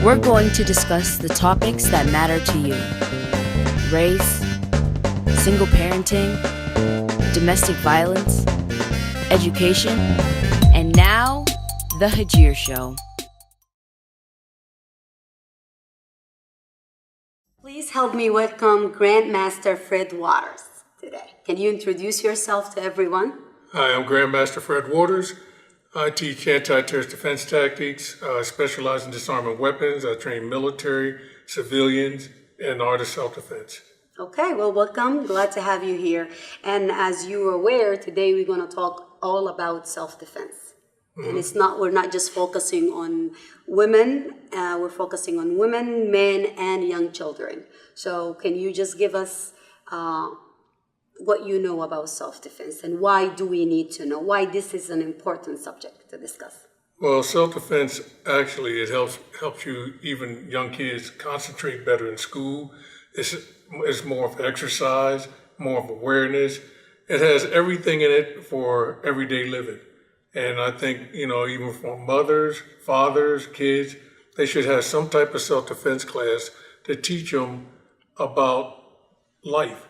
We're going to discuss the topics that matter to you: race, single parenting, domestic violence, education, and now, the Hagir Show. Please help me welcome Grandmaster Fred Waters today. Can you introduce yourself to everyone? Hi, I'm Grandmaster Fred Waters. I teach anti-terrorist defense tactics. I specialize in disarming weapons. I train military, civilians, and the art of self-defense. Okay, well, welcome. Glad to have you here. And as you are aware, today we're going to talk all about self-defense. And we're not just focusing on women, we're focusing on women, men, and young children. So can you just give us what you know about self-defense, and why do we need to know? Why this is an important subject to discuss? Well, self-defense, actually, it helps you, even young kids, concentrate better in school. It's more of exercise, more of awareness. It has everything in it for everyday living. And I think, even for mothers, fathers, kids, they should have some type of self-defense class to teach them about life,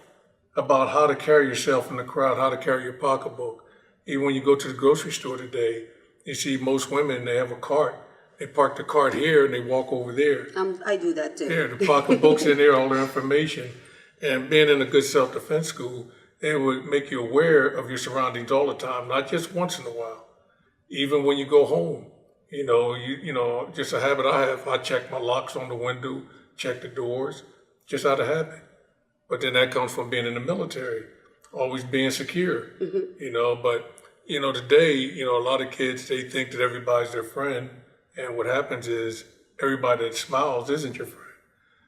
about how to carry yourself in the crowd, how to carry your pocketbook. Even when you go to the grocery store today, you see most women, they have a cart. They park the cart here and they walk over there. I do that too. There, the pocketbook's in there, all their information. And being in a good self-defense school, it would make you aware of your surroundings all the time, not just once in a while. Even when you go home, just a habit I have, I check my locks on the window, check the doors, just out of habit. But then that comes from being in the military, always being secure, But, today, a lot of kids, they think that everybody's their friend. And what happens is everybody that smiles isn't your friend.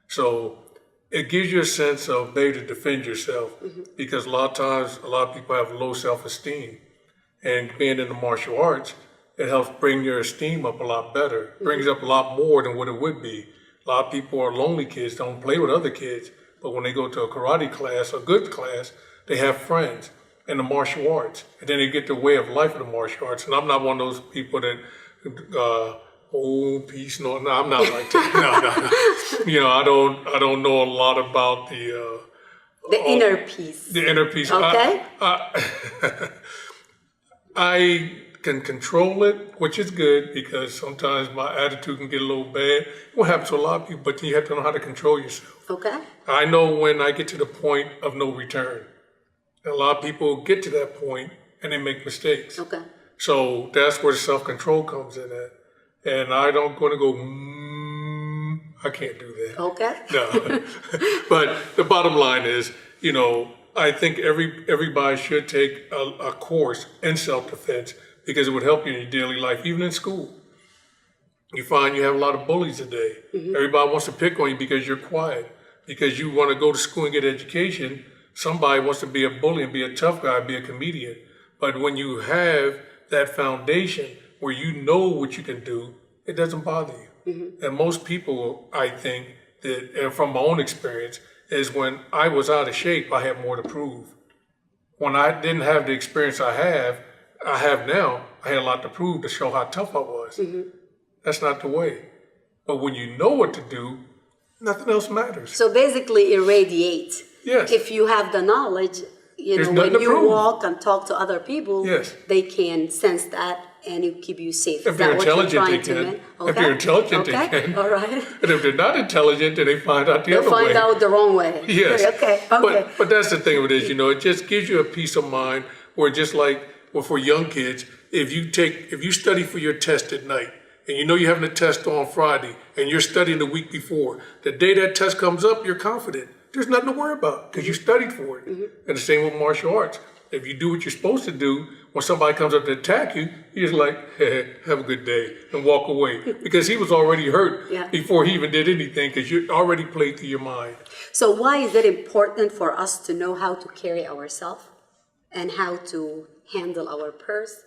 So it gives you a sense of being able to defend yourself, because a lot of times, a lot of people have low self-esteem. And being in the martial arts, it helps bring your esteem up a lot better, brings up a lot more than what it would be. A lot of people are lonely kids, don't play with other kids. But when they go to a karate class, a good class, they have friends in the martial arts. And then they get the way of life of the martial arts. And I'm not one of those people that, peace, no, I'm not like that. No. I don't know a lot about the inner peace. The inner peace. Okay. I can control it, which is good, because sometimes my attitude can get a little bad. What happens to a lot of people, but you have to know how to control yourself. Okay. I know when I get to the point of no return. And a lot of people get to that point and they make mistakes. Okay. So that's where the self-control comes in at. And I don't going to go, I can't do that. Okay. No. But the bottom line is, I think everybody should take a course in self-defense, because it would help you in your daily life, even in school. You find you have a lot of bullies today. Everybody wants to pick on you because you're quiet, because you want to go to school and get education. Somebody wants to be a bully and be a tough guy, be a comedian. But when you have that foundation where you know what you can do, it doesn't bother you. And most people, I think, that from my own experience, is when I was out of shape, I had more to prove. When I didn't have the experience I have now, I had a lot to prove to show how tough I was. That's not the way. But when you know what to do, nothing else matters. So basically, irradiate. Yes. If you have the knowledge, when you walk and talk to other people, they can sense that and it keep you safe. If they're intelligent, they can. Okay. If they're intelligent, they can. All right. And if they're not intelligent, then they find out the other way. They'll find out the wrong way. Yes. Okay. But that's the thing of it is, it just gives you a peace of mind where, just like for young kids, if you study for your test at night, and you're having a test on Friday, and you're studying the week before, the day that test comes up, you're confident. There's nothing to worry about because you studied for it. And the same with martial arts. If you do what you're supposed to do, when somebody comes up to attack you, you're just like, hey, have a good day, and walk away. Because he was already hurt before he even did anything, because you already played through your mind. So why is it important for us to know how to carry ourselves and how to handle our purse?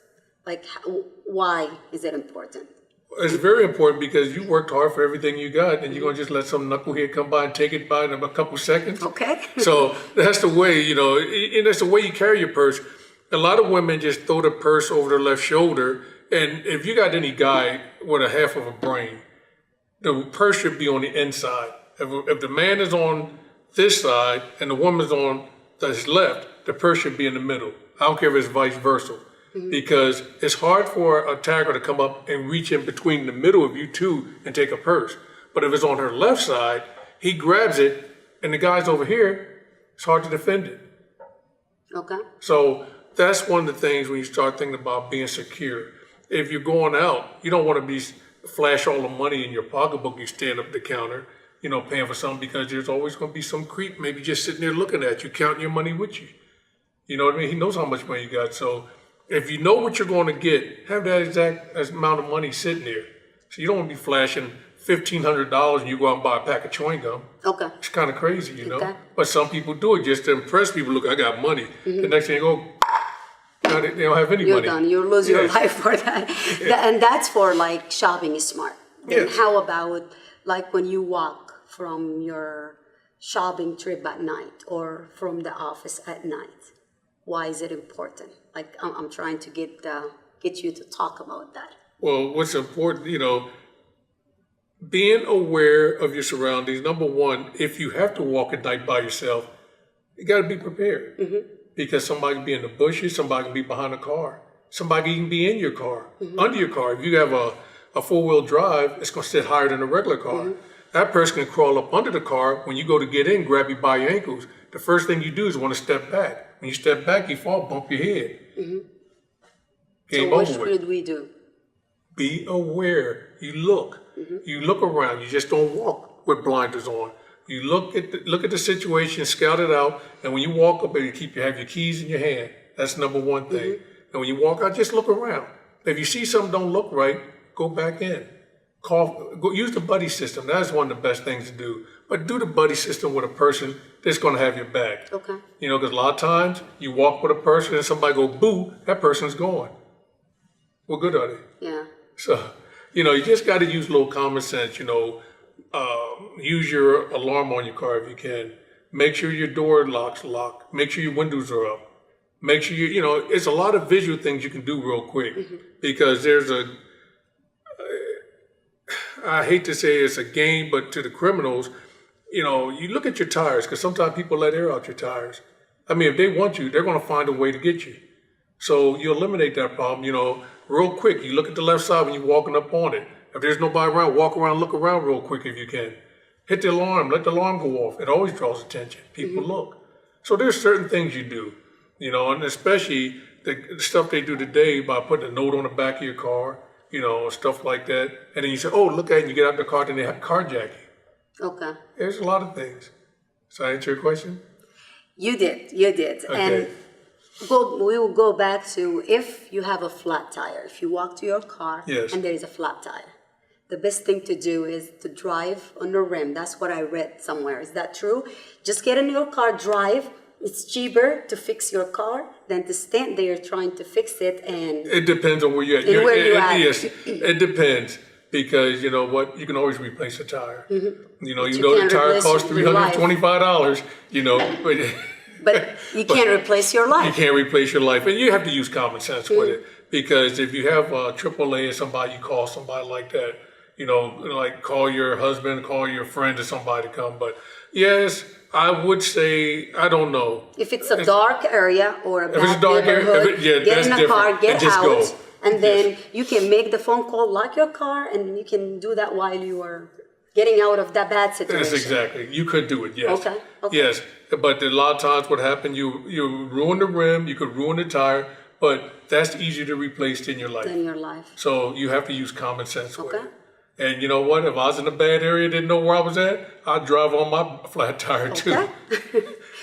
Why is it important? It's very important because you worked hard for everything you got, and you're going to just let some knucklehead come by and take it by in a couple seconds. Okay. So that's the way, and that's the way you carry your purse. A lot of women just throw the purse over their left shoulder, and if you got any guy with a half of a brain, the purse should be on the inside. If the man is on this side and the woman's on the left, the purse should be in the middle. I don't care if it's vice versa. Because it's hard for an attacker to come up and reach in between the middle of you two and take a purse. But if it's on her left side, he grabs it, and the guy's over here, it's hard to defend it. Okay. So that's one of the things when you start thinking about being secure. If you're going out, you don't want to be flash all the money in your pocketbook. You stand up at the counter, paying for something, because there's always going to be some creep maybe just sitting there looking at you, counting your money with you. You know what I mean? He knows how much money you got. So if you know what you're going to get, have that exact amount of money sitting there. So you don't want to be flashing $1,500 and you go out and buy a pack of chewing gum. Okay. It's kind of crazy, you know. Okay. But some people do it just to impress people. Look, I got money. The next thing you go, they don't have any You're money. done. You lose your life for that. And that's for like shopping is smart. Then Yes. how about like when you walk from your shopping trip at night or from the office at night? Why is it important? Like I'm trying to get you to talk about that. Well, what's important, being aware of your surroundings. Number one, if you have to walk at night by yourself, you got to be prepared. Because somebody can be in the bushes, somebody can be behind a car, somebody can be in your car, under your car. If you have a four-wheel drive, it's going to sit higher than a regular car. That person can crawl up under the car. When you go to get in, grab you by your ankles. The first thing you do is want to step back. When you step back, you fall, bump your head. Game So what over with. should we do? Be aware. You look. You look around. You just don't walk with blinders on. You look at the situation, scout it out, and when you walk up, you have your keys in your hand. That's number one thing. And when you walk out, just look around. If you see something don't look right, go back in. Use the buddy system. That's one of the best things to do. But do the buddy system with a person that's going to have your back. Okay. Because a lot of times you walk with a person and somebody go boo, that person's gone. What good are they? Yeah. So, you just got to use a little common sense, use your alarm on your car if you can. Make sure your door lock's locked. Make sure your windows are up. Make sure it's a lot of visual things you can do real quick because there's I hate to say it's a game, but to the criminals, you look at your tires because sometimes people let air out your tires. I mean, if they want you, they're going to find a way to get you. So you eliminate that problem, real quick. You look at the left side when you're walking up on it. If there's nobody around, walk around, look around real quick if you can. Hit the alarm, let the alarm go off. It always draws attention. People look. So there's certain things you do, and especially the stuff they do today by putting a note on the back of your car, stuff like that. And then you say, oh, look at it, and you get out of the car, then they have carjack you. Okay. There's a lot of things. So I answer your question? You did. Okay. And we will go back to if you have a flat tire. If you walk to your car and there is a flat tire, the best thing to do is to drive on the rim. That's what I read somewhere. Is that true? Just get in your car, drive. It's cheaper to fix your car than to stand there trying to fix it. And it depends on where you're at. Yes, it depends. Because you know what, you can always replace a tire. You know the tire costs $325. But you can't replace your life. You can't replace your life, and you have to use common sense with it. Because if you have AAA or somebody, you call somebody like that. Like call your husband, call your friend or somebody to come. But yes, I would say I don't know. If it's a dark area or a bad neighborhood, get in a car, get out. Go. And then you can make the phone call, lock your car, and you can do that while you are getting out of that bad situation. Yes, exactly. You could do it, yes. Okay. Yes, but a lot of times what happened, you ruin the rim, you could ruin the tire, but that's easier to replace in your life. In your life. So you have to use common sense with it. And you know what? If I was in a bad area, didn't know where I was at, I'd drive on my flat tire too. Okay.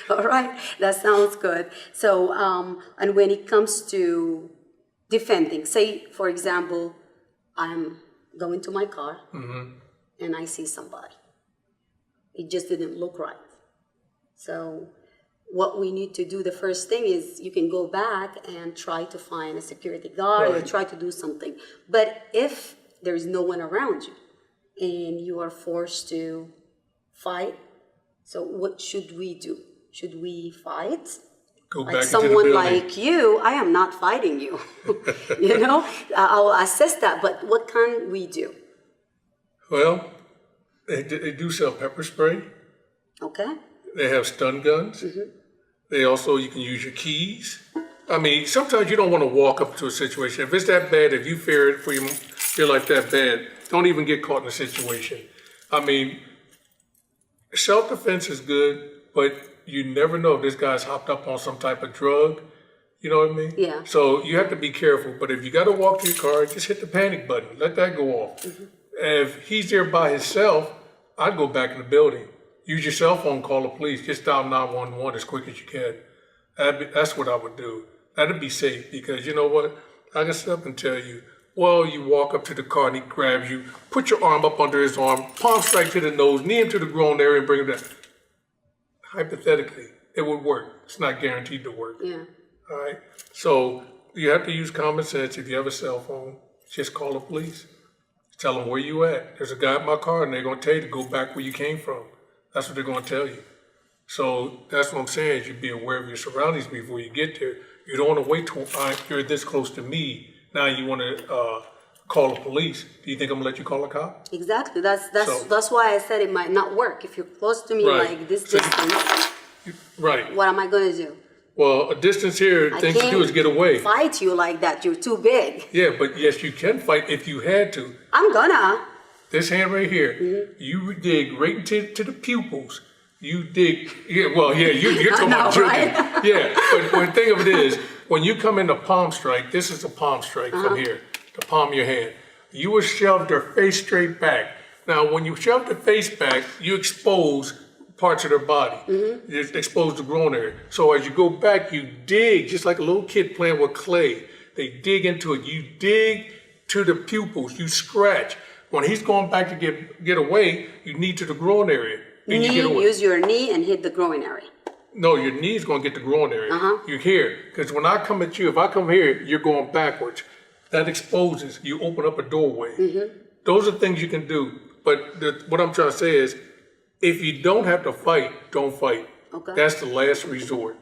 All right. That sounds good. So, and when it comes to defending, say, for example, I'm going to my car and I see somebody. It just didn't look right. So what we need to do, the first thing is you can go back and try to find a security guard or try to do something. But if there's no one around you and you are forced to fight, so what should we do? Should we fight? Go like back someone into the like you, I am not fighting you. I'll assess that, but what can we do? Well, They do sell pepper spray. Okay. They have stun guns. They also, you can use your keys. I mean, sometimes you don't want to walk up to a situation. If it's that bad, if you feel like that bad, don't even get caught in a situation. I mean, self-defense is good, but you never know if this guy's hopped up on some type of drug. You know what I mean? Yeah. So you have to be careful. But if you got to walk to your car, just hit the panic button. Let that go off. If he's there by himself, I'd go back in the building. Use your cell phone, call the police. Just dial 911 as quick as you can. That's what I would do. That'd be safe because you know what? I can sit up and tell you, well, you walk up to the car and he grabs you, put your arm up under his arm, palm strike to the nose, knee him to the groin area and bring him down. Hypothetically, it would work. It's not guaranteed to work. Yeah. All right? So you have to use common sense. If you have a cell phone, just call the police. Tell them where you at. There's a guy in my car and they're going to tell you to go back where you came from. That's what they're going to tell you. So that's what I'm saying is you be aware of your surroundings before you get there. You don't want to wait till you're this close to me. Now you want to call the police. Do you think I'm going to let you call a cop? Exactly. That's why I said it might not work. If you're close to me like this distance, right. What am I going to do? Well, a distance here, thing to do is get away. Fight you like that. You're too big. Yeah, but yes, you can fight if you had to. I'm gonna. This hand right here, you dig right into the pupils. You dig, you're talking about jugging. Right? Yeah, but the thing of it is, when you come into palm strike, this is a palm strike from here, the palm of your hand. You will shove their face straight back. Now, when you shove the face back, you expose parts of their body. You expose the groin area. So as you go back, you dig, just like a little kid playing with clay. They dig into it. You dig to the pupils. You scratch. When he's going back to get away, you knee to the groin area. And you get away. Use your knee and hit the groin area. No, your knee's going to get the groin area. You're here. Because when I come at you, if I come here, you're going backwards. That exposes. You open up a doorway. Those are things you can do. But what I'm trying to say is, if you don't have to fight, don't fight. Okay. That's the last resort.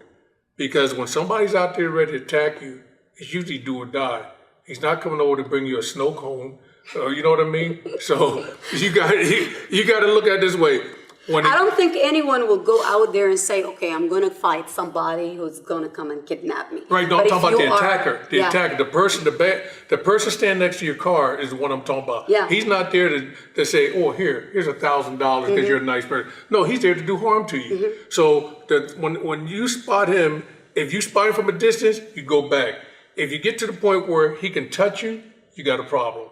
Because when somebody's out there ready to attack you, it's usually do or die. He's not coming over to bring you a snow cone. You know what I mean? So you got to look at it this way. I don't think anyone will go out there and say, okay, I'm going to fight somebody who's going to come and kidnap me. Right, don't talk about the attacker. The attacker, the person standing next to your car is the one I'm talking about. Yeah. He's not there to say, oh, here's $1,000 because you're a nice person. No, he's there to do harm to you. So when you spot him, if you spot him from a distance, you go back. If you get to the point where he can touch you, you got a problem.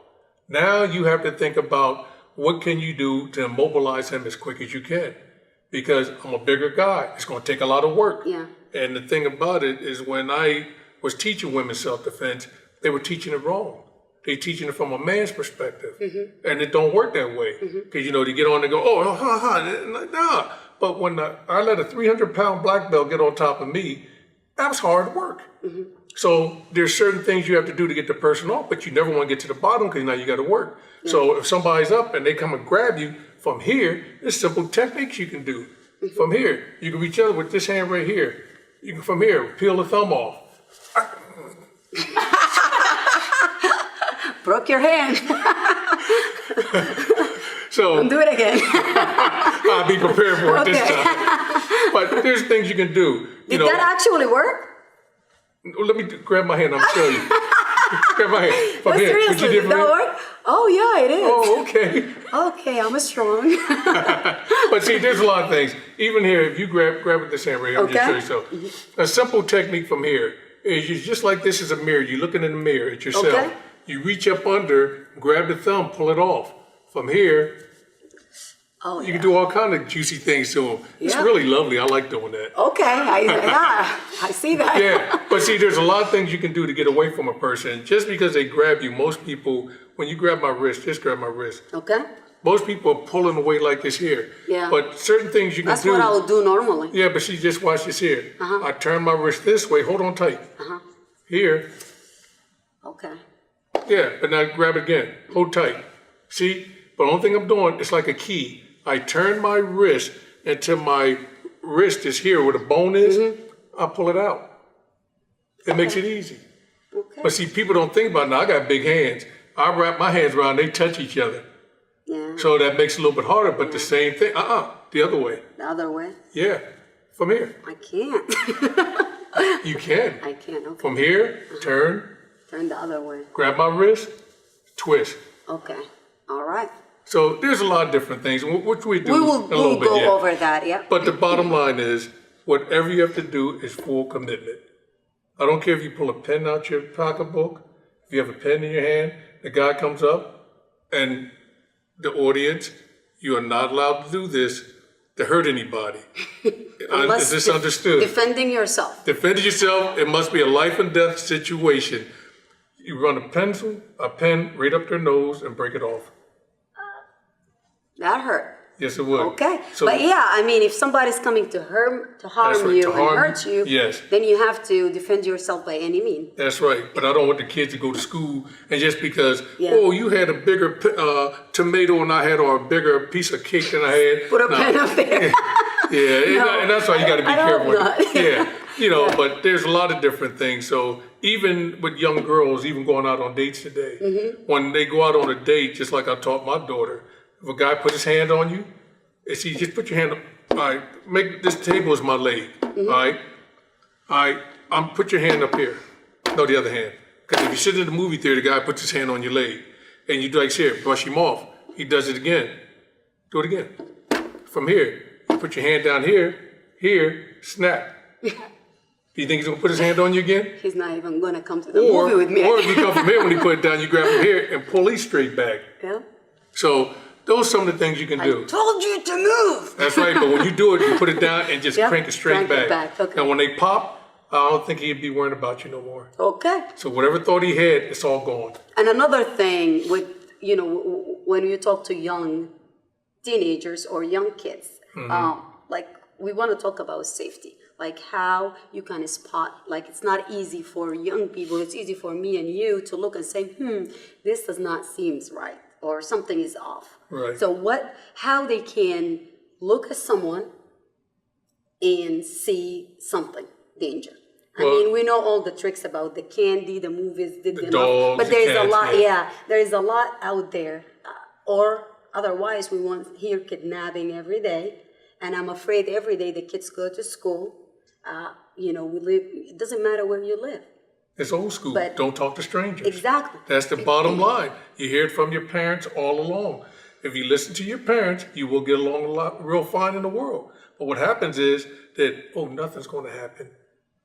Now you have to think about what can you do to immobilize him as quick as you can? Because I'm a bigger guy. It's going to take a lot of work. Yeah. And the thing about it is when I was teaching women self-defense, they were teaching it wrong. They're teaching it from a man's perspective. And it don't work that way. Because, they get on and go, nah. But when I let a 300-pound black belt get on top of me, that was hard work. So there's certain things you have to do to get the person off, but you never want to get to the bottom because now you got to work. Yeah. So if somebody's up and they come and grab you from here, there's simple techniques you can do. From here, you can reach out with this hand right here. You can from here peel the thumb off. Broke your hand. So don't do it again. I'll be prepared for it this time. But there's things you can do. Did that actually work? Let me grab my hand. I'm going to show you. Grab my hand. From here. Seriously, did that work? Oh, yeah, it is. Oh, okay. Okay, I'm strong. But see, there's a lot of things. Even here, if you grab it this hand right here, I'm just show you. So, a simple technique from here is you just like this is a mirror. You're looking in the mirror at yourself. Okay. You reach up under, grab the thumb, pull it off. From here, you can do all kind of juicy things to them. It's really lovely. I like doing that. Okay, I see that. Yeah, but see, there's a lot of things you can do to get away from a person. Just because they grab you, most people, when you grab my wrist, just grab my wrist. Okay. Most people are pulling away like this here. Yeah. But certain things you can do. That's what I would do normally. Yeah, but see, just watch this here. I turn my wrist this way. Hold on tight. Here. Okay. Yeah, but now grab it again. Hold tight. See? But the only thing I'm doing, it's like a key. I turn my wrist until my wrist is here where the bone is. I pull it out. It makes it easy. Okay. But see, people don't think about it. Now, I got big hands. I wrap my hands around, they touch each other. Yeah. So that makes it a little bit harder, but the same thing. The other way. The other way? Yeah, from here. I can't. You can. I can't, okay. From here, turn. Turn the other way. Grab my wrist, twist. Okay, all right. So there's a lot of different things, which we do We'll go over that, yeah. But the bottom line is, whatever you have to do is full commitment. I don't care if you pull a pen out your pocketbook, if you have a pen in your hand, the guy comes up, and the audience, you are not allowed to do this to hurt anybody. Is this understood? Defending yourself. Defending yourself, it must be a life and death situation. You run a pen right up their nose and break it off. That hurt. Yes, it would. Okay, So, but yeah, I mean, if somebody's coming to harm you and hurt you, yes. then you have to defend yourself by any means. That's right. But I don't want the kids to go to school and just because, Yeah. oh, you had a bigger tomato and I had, or a bigger piece of cake than I had. Put a pen up there. Yeah, and that's why you got to be careful. Not. Yeah, but there's a lot of different things. So even with young girls, even going out on dates today, when they go out on a date, just like I taught my daughter, if a guy puts his hand on you, it's easy. Just put your hand. All right, make this table is my leg. All right. Put your hand up here. No, the other hand. Because if you sit in the movie theater, the guy puts his hand on your leg, and you like, here, brush him off. He does it again. Do it again. From here, you put your hand down here. Here, snap. Do you think he's gonna put his hand on you again? He's not even gonna come to the movie with me. Or if you come from here, when you put it down, you grab from here and pull these straight back. Yeah. So those are some of the things you can do. I told you to move. That's right, but when you do it, you put it down and just crank it straight crank it back. Okay. And when they pop, I don't think he'd be worrying about you no more. Okay. So whatever thought he had, it's all gone. And another thing with, when you talk to young teenagers or young kids, like we want to talk about safety, like how you can spot, like it's not easy for young people, it's easy for me and you to look and say, this does not seem right, or something is off. Right. So how they can look at someone and see something, danger. I mean, we know all the tricks about the candy, the movies did the enough, dogs, but there is a lot. yeah. There is a lot out there, or otherwise we won't hear kidnapping every day, and I'm afraid every day the kids go to school. We live. It doesn't matter where you live. It's old school. But don't talk to strangers. Exactly. That's the bottom line. You hear it from your parents all along. If you listen to your parents, you will get along real fine in the world. But what happens is that, nothing's going to happen.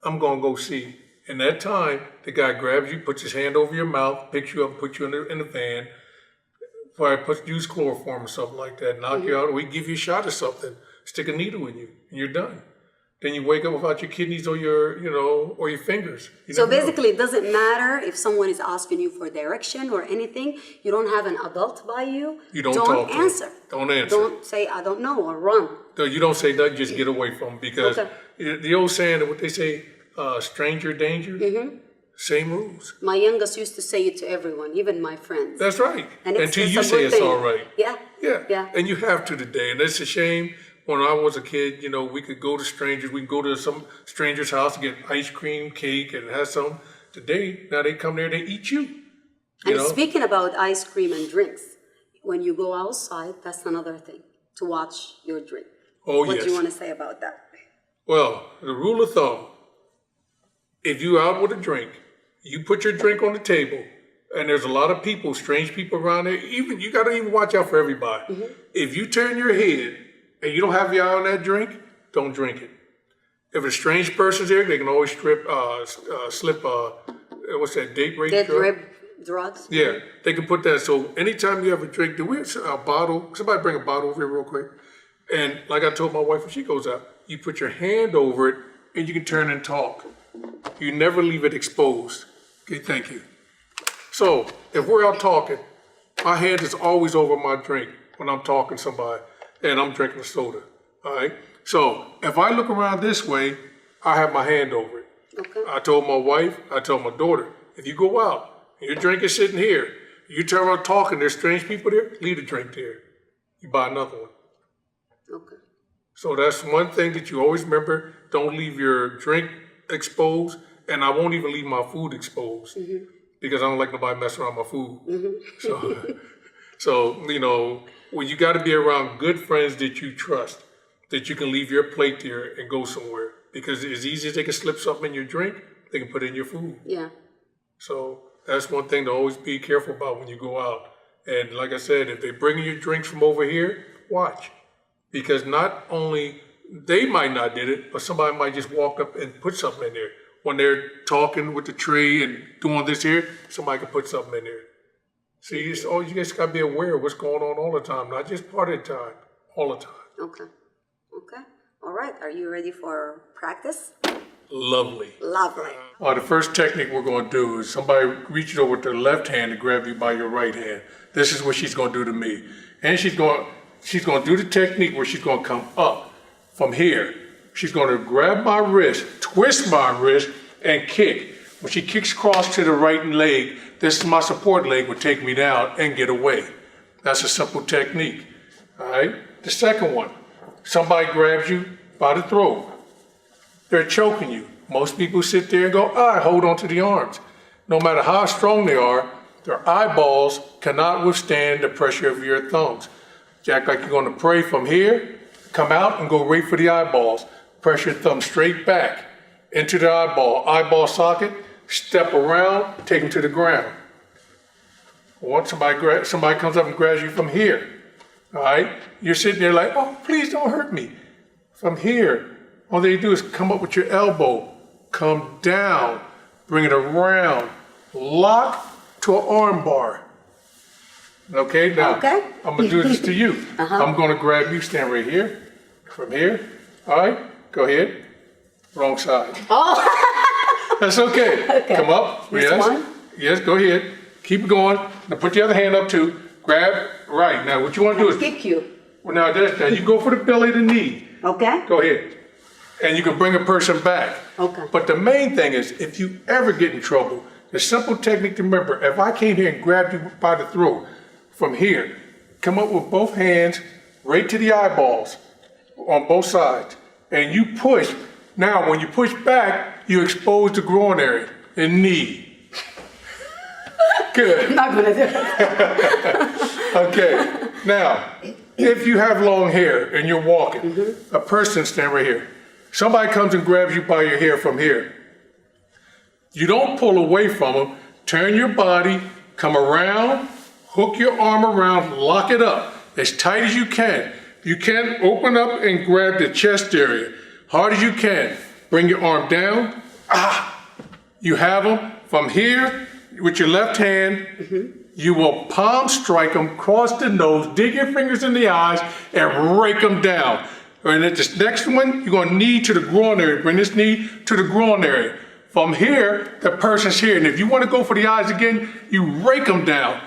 I'm going to go see. In that time, the guy grabs you, puts his hand over your mouth, picks you up, puts you in the van, probably use chloroform or something like that, knock you out, or we give you a shot or something, stick a needle in you, and you're done. Then you wake up without your kidneys or or your fingers. So basically, it doesn't matter if someone is asking you for direction or anything. You don't have an adult by you. You don't answer. Don't answer. Don't say, I don't know, or run. No, you don't say nothing, just get away from them. Because the old saying, what they say, stranger danger, same rules. My youngest used to say it to everyone, even my friends. That's right. And until you say it's all right. Yeah. Yeah. And you have to today. And it's a shame. When I was a kid, we could go to strangers. We could go to some stranger's house to get ice cream, cake, and have some. Today, now they come there, they eat you. And speaking about ice cream and drinks, when you go outside, that's another thing, to watch your drink. Oh, What yes. do you want to say about that? Well, the rule of thumb, if you're out with a drink, you put your drink on the table, and there's a lot of people, strange people around there, you got to even watch out for everybody. If you turn your head, and you don't have your eye on that drink, don't drink it. If a strange person's there, they can always slip, what's that, date rape drug? Drugs? Yeah, they can put that. So anytime you have a drink, do we have a bottle? Somebody bring a bottle over here real quick. And like I told my wife when she goes out, you put your hand over it and you can turn and talk. You never leave it exposed. Okay, thank you. So if we're out talking, my hand is always over my drink when I'm talking to somebody. And I'm drinking a soda, all right? So if I look around this way, I have my hand over it. Okay. I told my wife, I told my daughter, if you go out and your drink is sitting here, you turn around talking, there's strange people there, leave the drink there. You buy another one. Okay. So that's one thing that you always remember, don't leave your drink exposed, and I won't even leave my food exposed because I don't like nobody messing around my food. So Well, you got to be around good friends that you trust, that you can leave your plate there and go somewhere. Because as easy as they can slip something in your drink, they can put it in your food. Yeah. So that's one thing to always be careful about when you go out. And like I said, if they're bringing you drinks from over here, watch. Because not only they might not did it, but somebody might just walk up and put something in there. When they're talking with the tray and doing this here, somebody can put something in there. So you just got to be aware of what's going on all the time, not just part of the time, all the time. Okay. All right. Are you ready for practice? Lovely. Lovely. The first technique we're going to do is somebody reaches over with their left hand to grab you by your right hand. This is what she's going to do to me. And she's going to do the technique where she's going to come up from here. She's going to grab my wrist, twist my wrist, and kick. When she kicks across to the right leg, this is my support leg, will take me down and get away. That's a simple technique. All right. The second one, somebody grabs you by the throat. They're choking you. Most people sit there and go, hold on to the arms. No matter how strong they are, their eyeballs cannot withstand the pressure of your thumbs. Act like you're going to pray from here, come out and go right for the eyeballs. Press your thumb straight back into the eyeball socket, step around, take them to the ground. Once somebody comes up and grabs you from here, all right? You're sitting there like, please don't hurt me. From here, all they do is come up with your elbow, come down, bring it around, lock to an arm bar. Okay, now I'm going to do this to you. I'm going to grab you, stand right here, from here. All right, go ahead. Wrong side. Oh. That's okay. Come up. Yes, go ahead. Keep it going. Now put the other hand up too. Grab. Right. Now what you want to do is kick you. Well, now you go for the belly, the knee. Okay. Go ahead. And you can bring a person back. Okay. But the main thing is, if you ever get in trouble, the simple technique to remember, if I came here and grabbed you by the throat from here, come up with both hands right to the eyeballs on both sides, and you push. Now, when you push back, you expose the groin area and knee. Good. I'm not going to do it. Okay. Now, if you have long hair and you're walking, a person stand right here. Somebody comes and grabs you by your hair from here. You don't pull away from them. Turn your body, come around, hook your arm around, lock it up as tight as you can. You can open up and grab the chest area. Hard as you can. Bring your arm down. You have them from here with your left hand. You will palm strike them, cross the nose, dig your fingers in the eyes, and rake them down. And then this next one, you're going to knee to the groin area. Bring this knee to the groin area. From here, the person's here. And if you want to go for the eyes again, you rake them down.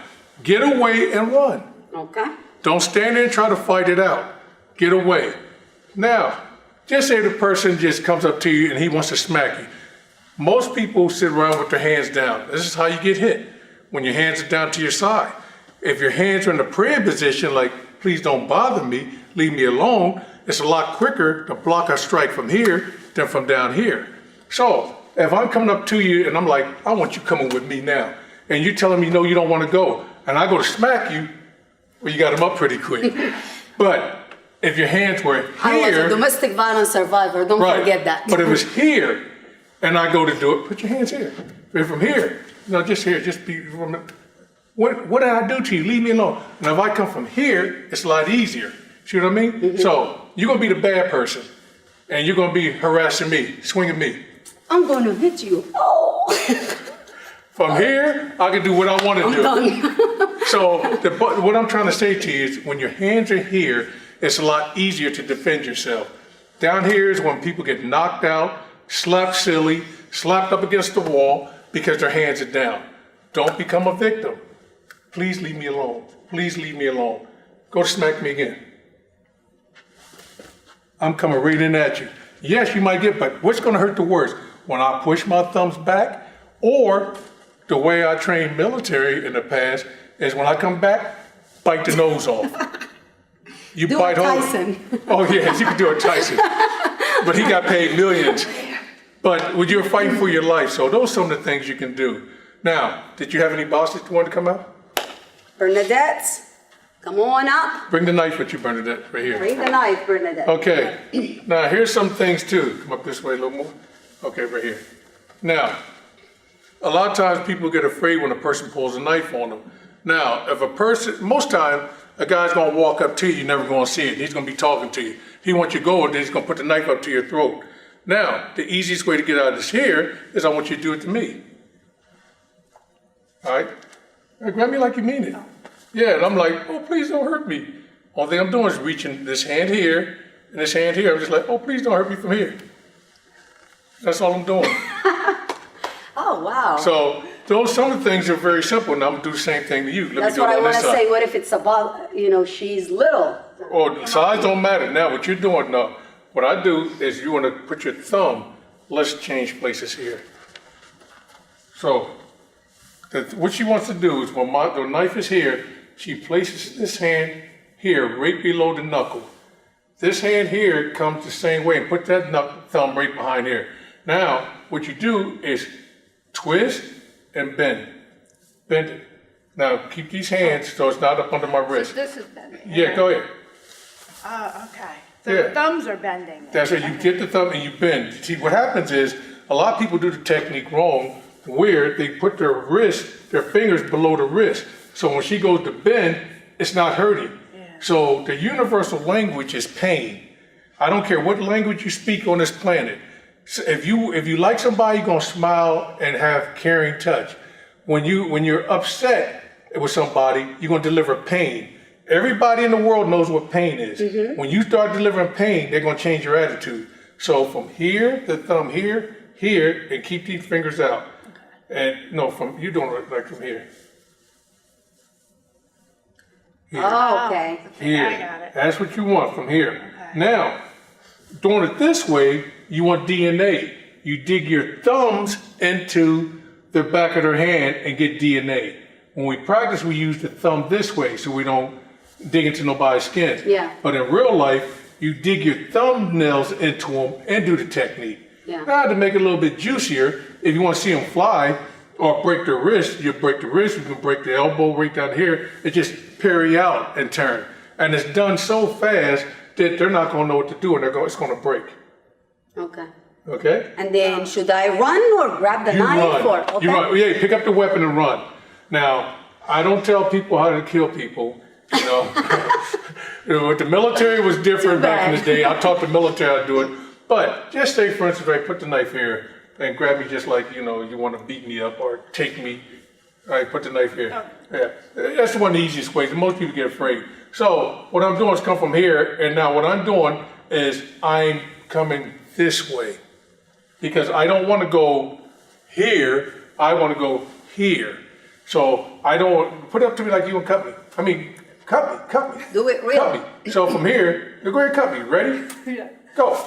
Get away and run. Okay. Don't stand there and try to fight it out. Get away. Now, just say the person just comes up to you and he wants to smack you. Most people sit around with their hands down. This is how you get hit, when your hands are down to your side. If your hands are in the prayer position, like, please don't bother me, leave me alone, it's a lot quicker to block a strike from here than from down here. So, if I'm coming up to you and I'm like, I want you coming with me now, and you're telling me, no, you don't want to go, and I go to smack you, well, you got them up pretty quick. But if your hands were here... I was a domestic violence survivor, don't forget that. But if it's here, and I go to do it, put your hands here. If from here, no, just here, just be from... What did I do to you? Leave me alone. And if I come from here, it's a lot easier. See what I mean? So, you're going to be the bad person, and you're going to be harassing me, swinging me. I'm going to hit you. Oh! From here, I can do what I want to do. Done. So, what I'm trying to say to you is, when your hands are here, it's a lot easier to defend yourself. Down here is when people get knocked out, slapped silly, slapped up against the wall because their hands are down. Don't become a victim. Please leave me alone. Please leave me alone. Go to smack me again. I'm coming right in at you. Yes, you might get, but what's going to hurt the worst? When I push my thumbs back, or the way I trained military in the past is when I come back, bite the nose off. You do bite a home. Tyson. Oh yes, you can do a Tyson. But he got paid millions. But when you're fighting for your life, so those are some of the things you can do. Now, did you have any bosses that wanted to come out? Bernadette, Come on up. Bring the knife with you, Bernadette, right here. Bring the knife, Bernadette. Okay. Now, here's some things, too. Come up this way a little more. Okay, right here. Now, a lot of times people get afraid when a person pulls a knife on them. Now, if a person, most time, a guy's going to walk up to you, you're never going to see it. He's going to be talking to you. He wants you to go, then he's going to put the knife up to your throat. Now, the easiest way to get out of this here is I want you to do it to me. All right? Now, grab me like you mean it. Yeah, and I'm like, oh, please don't hurt me. All thing I'm doing is reaching this hand here and this hand here. I'm just like, oh, please don't hurt me from here. That's all I'm doing. Oh, wow. So some of the things are very simple, and I'm going to do the same thing to you. That's what I want to say. What if it's about, she's little? Oh, the size don't matter. Now, what you're doing now, what I do is you want to put your thumb, let's change places here. So, what she wants to do is when the knife is here, she places this hand here, right below the knuckle. This hand here comes the same way, and put that thumb right behind here. Now, what you do is twist and bend. Bend it. Now, keep these hands so it's not up under my wrist. So this is bending. Yeah, go ahead. Oh, okay. So Yeah. the thumbs are bending. That's right. You get the thumb and you bend. See, what happens is a lot of people do the technique wrong, where they put their fingers below the wrist. So when she goes to bend, it's not hurting. Yeah. So the universal language is pain. I don't care what language you speak on this planet. So if you like somebody, you're gonna smile and have caring touch. When you're upset with somebody, you're gonna deliver pain. Everybody in the world knows what pain is. Mm-hmm. When you start delivering pain, they're gonna change your attitude. So from here, the thumb here, here, and keep these fingers out. Okay. And no, you're doing it like from here. Here. Oh, okay. Here. I got it. That's what you want from here. Okay. Now, doing it this way, you want DNA. You dig your thumbs into the back of their hand and get DNA. When we practice, we use the thumb this way so we don't dig into nobody's skin. Yeah. But in real life, you dig your thumbnails into them and do the technique. Yeah. Now, to make it a little bit juicier, if you want to see them fly or break their wrist, you break the wrist, you can break the elbow right down here. It just parry out and turn. And it's done so fast that they're not going to know what to do, and it's going to break. Okay. Okay? And then should I run or grab the You knife? run. Or, okay. You run. Yeah, you pick up the weapon and run. Now, I don't tell people how to kill people. With the military was different back in the day. I taught the military how to do it. But just say, for instance, right, put the knife here and grab me just like, you want to beat me up or take me. All right, put the knife here. Yeah, that's one of the easiest ways. Most people get afraid. So what I'm doing is come from here, and now what I'm doing is I'm coming this way because I don't want to go here. I want to go here. So I don't put it up to me like you gonna cut me. I mean, cut me. Do it real. Cut me. So from here, go ahead and cut me. Ready? Yeah. Go.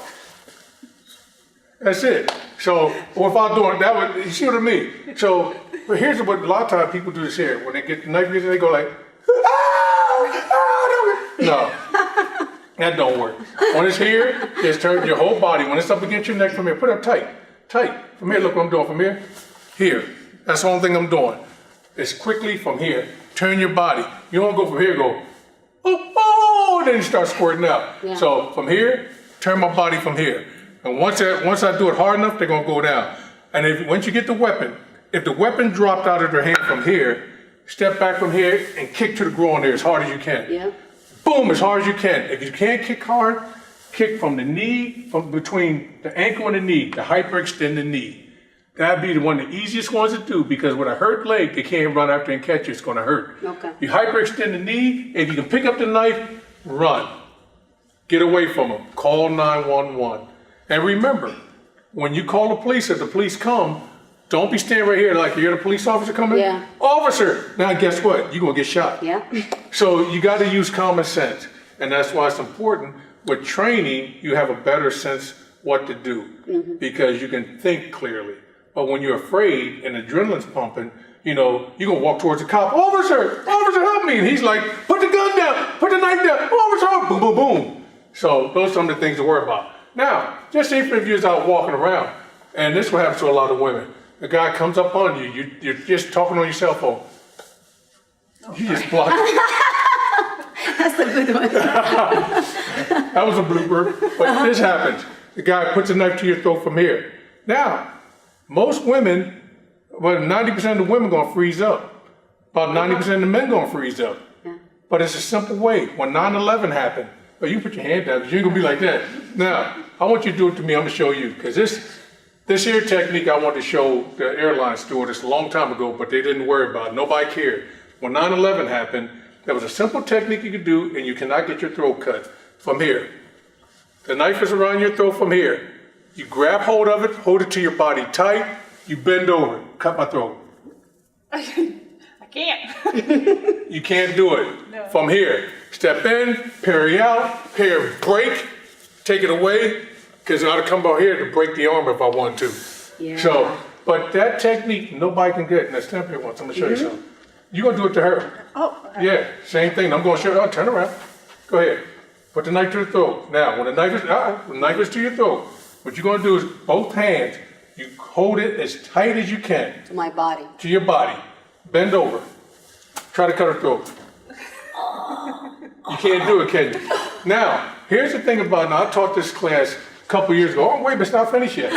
That's it. So if I'm doing that, you see what I mean? So, but here's what a lot of times people do this here. When they get the knife, they go like, no, that don't work. When it's here, just turn your whole body. When it's up against your neck from here, put it up tight. From here, look what I'm doing from here. Here. That's the only thing I'm doing. It's quickly from here. Turn your body. You don't go from here, go, oh, then you start squirting out. Yeah. So from here, turn my body from here. And once I do it hard enough, they're gonna go down. And once you get the weapon, if the weapon dropped out of their hand from here, step back from here and kick to the groin there as hard as you can. Yeah. Boom, as hard as you can. If you can't kick hard, kick from the knee, from between the ankle and the knee, to hyperextend the knee. That'd be one of the easiest ones to do because with a hurt leg, they can't run after and catch you. It's gonna hurt. Okay. You hyperextend the knee. If you can pick up the knife, run. Get away from them. Call 911. And remember, when you call the police, if the police come, don't be standing right here like you're the police officer coming. Yeah. Officer! Now guess what? You're gonna get shot. Yeah. So you gotta use common sense. And that's why it's important. With training, you have a better sense what to do because you can think clearly. But when you're afraid and adrenaline's pumping, you're gonna walk towards the cop. Officer, help me! And he's like, put the gun down, put the knife down, officer, boom, boom, boom. So those are some of the things to worry about. Now, just even if you're out walking around, and this is what happens to a lot of women. The guy comes up on you, you're just talking on your cell phone. You just block it. good one. That was a blooper. But this happens. The guy puts a knife to your throat from here. Now, most women, well, 90% of the women gonna freeze up. About 90% of the men gonna freeze up. Yeah. But it's a simple way. When 9/11 happened, well, you put your hand down, because you ain't gonna be like that. Now, I want you to do it to me, I'm gonna show you. Because this here technique I want to show the airline stewardess a long time ago, but they didn't worry about it. Nobody cared. When 9/11 happened, there was a simple technique you could do, and you cannot get your throat cut from here. The knife is around your throat from here. You grab hold of it, hold it to your body tight, you bend over, cut my throat. I can't. You can't do it. No. From here, step in, parry out, parry, break, take it away, because I'd come out here to break the arm if I want to. Yeah. So, but that technique, nobody can get. Now, stand up here once, I'm gonna show you something. You're gonna do it to her. Oh. Yeah, same thing. I'm gonna show you. Oh, turn around. Go ahead. Put the knife to the throat. Now, when the knife is to your throat, what you're gonna do is both hands, you hold it as tight as you can To my body. to your body. Bend over. Try to cut her throat. You can't do it, can you? Now, here's the thing about, now I taught this class a couple years ago. Oh, wait, but it's not finished yet.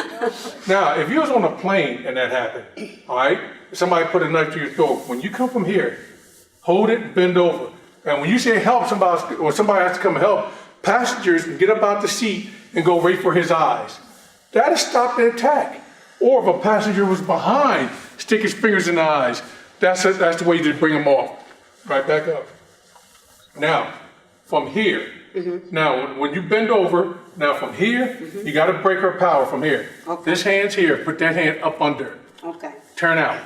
Now, if you was on a plane and that happened, all right, somebody put a knife to your throat, when you come from here, hold it, bend over. And when you say help, somebody has to come help, passengers can get up out the seat and go right for his eyes. That'll stop the attack. Or if a passenger was behind, stick his fingers in the eyes. That's the way to bring them off. Right back up. Now, from here. Now, when you bend over, now from here, you got to break her power from here. Okay. This hand's here. Put that hand up under. Okay. Turn out.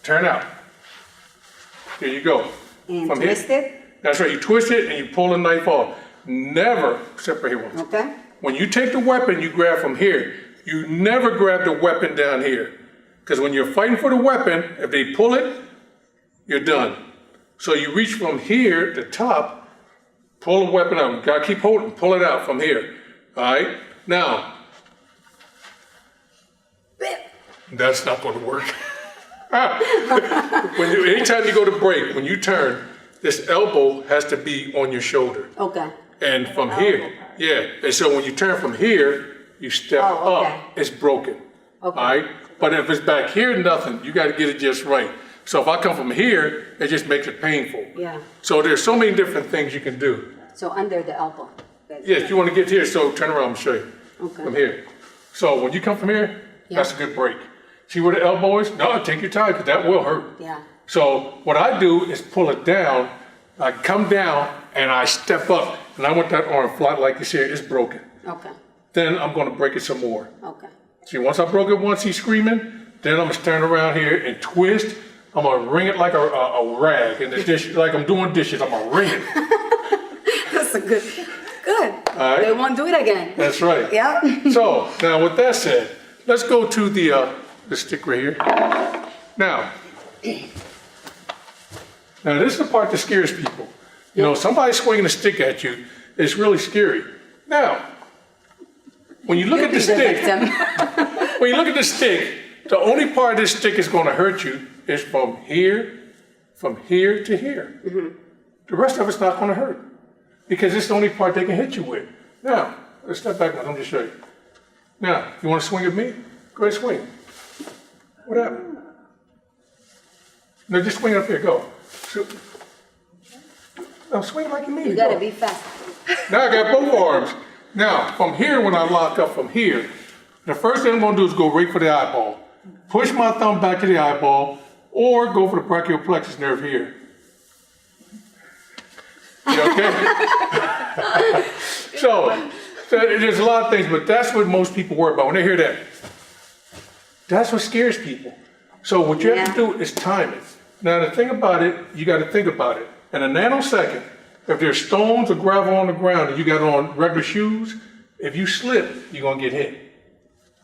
Turn out. There you go. And From twist here. it. That's right. You twist it and you pull the knife off. Never separate here once. Okay. When you take the weapon, you grab from here. You never grab the weapon down here. Because when you're fighting for the weapon, if they pull it, you're done. So you reach from here, the top, pull the weapon out. You gotta keep holding, pull it out from here. All right? Now, that's not gonna work. Anytime you go to break, when you turn, this elbow has to be on your shoulder. Okay. And from here, yeah. And so when you turn from here, you step Oh, okay. up, it's broken. Okay. All right? But if it's back here, nothing. You got to get it just right. So if I come from here, it just makes it painful. Yeah. So there's so many different things you can do. So under the elbow. Yes, you want to get here, so turn around and show you. Okay. From here. So when you come from here, that's a good break. See where the elbow is? No, take your time, because that will hurt. Yeah. So what I do is pull it down, I come down, and I step up, and I want that arm flat like you see, it's broken. Okay. Then I'm going to break it some more. Okay. See, once I broke it once, he's screaming, then I'm going to stand around here and twist. I'm going to wring it like a rag in the dish, like I'm doing dishes. I'm going to wring it. That's a good. Good. All right. They won't do it again. That's right. Yeah. So, now with that said, let's go to the stick right here. Now this is the part that scares people. You know, somebody swinging a stick at you, it's really scary. Now, when you look at the stick, when you look at the stick, the only part of this stick is going to hurt you is from here to here. The rest of it's not going to hurt because it's the only part they can hit you with. Now, let's step back. Let me just show you. Now, you want to swing at me? Go ahead, swing. What happened? No, just swing up here. Go. Now, swing like you mean. You gotta be fast. Now I got both arms. Now, from here, when I lock up from here, the first thing I'm going to do is go right for the eyeball. Push my thumb back to the eyeball, or go for the brachial plexus nerve here. You okay? so there's a lot of things, but that's what most people worry about when they hear that. That's what scares people. So what you have to do is time it. Now the thing about it, you got to think about it. In a nanosecond, if there's stones or gravel on the ground and you got on regular shoes, if you slip, you're going to get hit.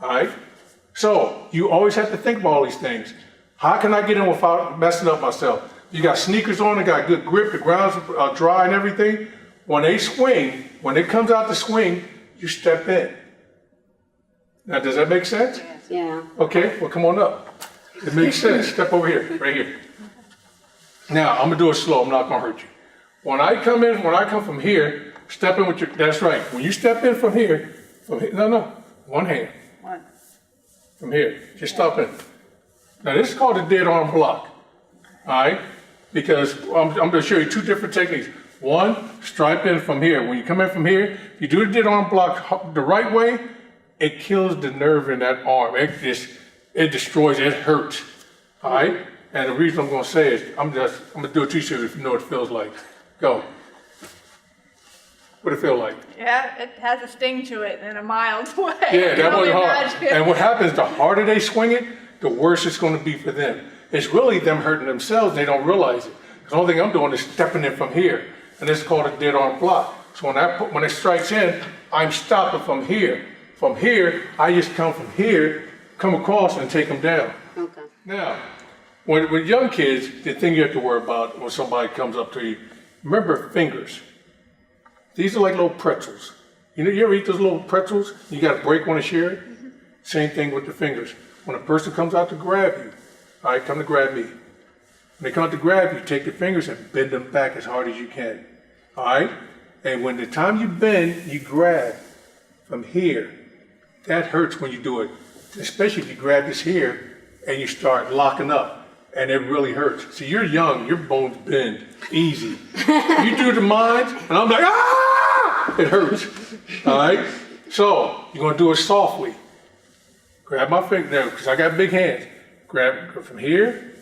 All right? So you always have to think about all these things. How can I get in without messing up myself? You got sneakers on, they got good grip, the ground's dry and everything. When they swing, when it comes out to swing, you step in. Now, does that make sense? Yeah. Okay, well, come on up. It makes sense. Step over here, right here. Now, I'm going to do it slow. I'm not going to hurt you. When I come from here, step in with your, that's right. When you step in from here, no, one hand. One. From here, just stop in. Now this is called a dead arm block, all right? Because I'm gonna show you two different techniques. One, stripe in from here. When you come in from here, you do the dead arm block the right way, it kills the nerve in that arm. It destroys, it hurts, all right? And the reason I'm gonna say is, I'm gonna do it to you if you know what it feels like. Go. What it feel like? Yeah, it has a sting to it in a mild way. Yeah, that was hard. Imagine. And what happens, the harder they swing it, the worse it's going to be for them. It's really them hurting themselves, they don't realize it. Because the only thing I'm doing is stepping in from here. And it's called a dead arm block. So when it strikes in, I'm stopping from here. From here, I just come from here, come across and take them down. Okay. Now, with young kids, the thing you have to worry about when somebody comes up to you, remember fingers. These are like little pretzels. You ever eat those little pretzels? You got to break one to share it? Mm-hmm. Same thing with the fingers. When a person comes out to grab you, all right, come to grab me. When they come out to grab you, take your fingers and bend them back as hard as you can. All right? And when the time you bend, you grab from here. That hurts when you do it. Especially if you grab this here and you start locking up. And it really hurts. See, you're young, your bones bend easy. You do the mines, and I'm like, ah! It hurts. All right? So, you're going to do it softly. Grab my finger now, because I got big hands. Grab from here.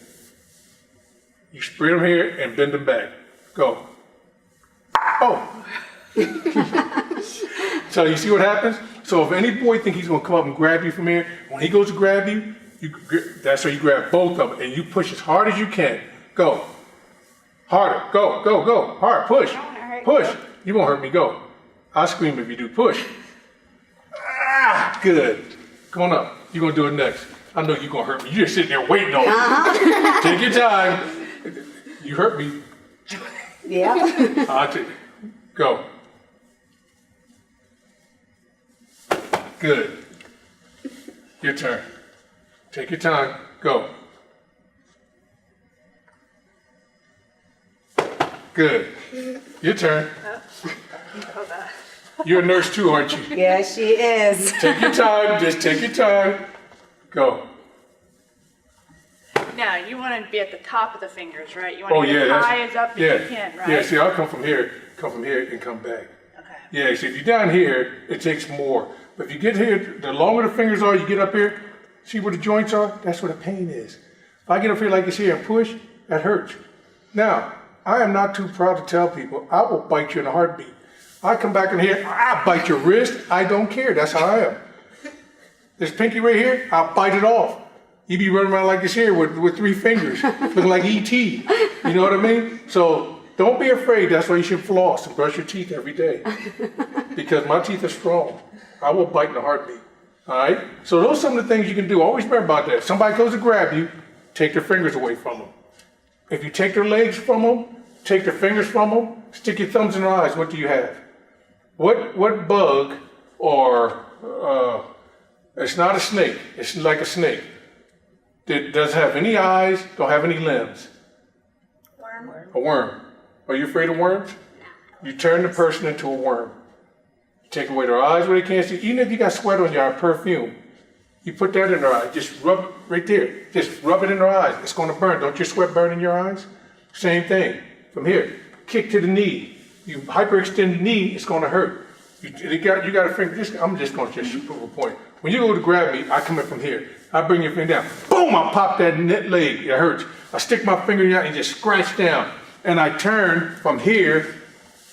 You spread them here and bend them back. Go. Oh. So, you see what happens? So, if any boy think he's going to come up and grab you from here, when he goes to grab you, that's how you grab both of them, and you push as hard as you can. Go. Harder. Go, go, go. Hard. Push. Push. You won't hurt me. Go. I'll scream if you do. Push. Ah, good. Come on up. You're going to do it next. I know you're going to hurt me. You're just sitting there waiting on me. Take your time. You hurt me. Yeah. I'll take it. Go. Good. Your turn. Take your time. Go. Good. Your turn. You're a nurse too, aren't you? Yeah, she is. Take your time. Just take your time. Go. Now, you want to be at the top of the fingers, right? You want to get as high as up as you can, right? Yeah, see, I'll come from here and come back. Okay. Yeah, see, if you're down here, it takes more. But if you get here, the longer the fingers are, you get up here, see where the joints are? That's where the pain is. If I get up here like this here and push, that hurts. Now, I am not too proud to tell people, I will bite you in a heartbeat. I come back in here, I bite your wrist, I don't care, that's how I am. This pinky right here, I'll bite it off. You be running around like this here with 3 fingers, looking like E.T. You know what I mean? So don't be afraid, that's why you should floss and brush your teeth every day. Because my teeth are strong. I will bite in a heartbeat. All right? So those are some of the things you can do. Always remember about that. If somebody goes to grab you, take their fingers away from them. If you take their legs from them, take their fingers from them, stick your thumbs in their eyes, what do you have? What bug or, it's not a snake, it's like a snake. It doesn't have any eyes, don't have any limbs. Worm. A worm. Are you afraid of worms? You turn the person into a worm. Take away their eyes where they can't see. Even if you got sweat on your perfume, you put that in their eye. Just rub it right there. Just rub it in their eyes. It's going to burn. Don't your sweat burn in your eyes? Same thing. From here, kick to the knee. You hyperextend the knee, it's going to hurt. You got to finger. I'm just going to just prove a point. When you go to grab me, I come in from here. I bring your finger down. Boom! I pop that leg. It hurts. I stick my finger down and just scratch down. And I turn from here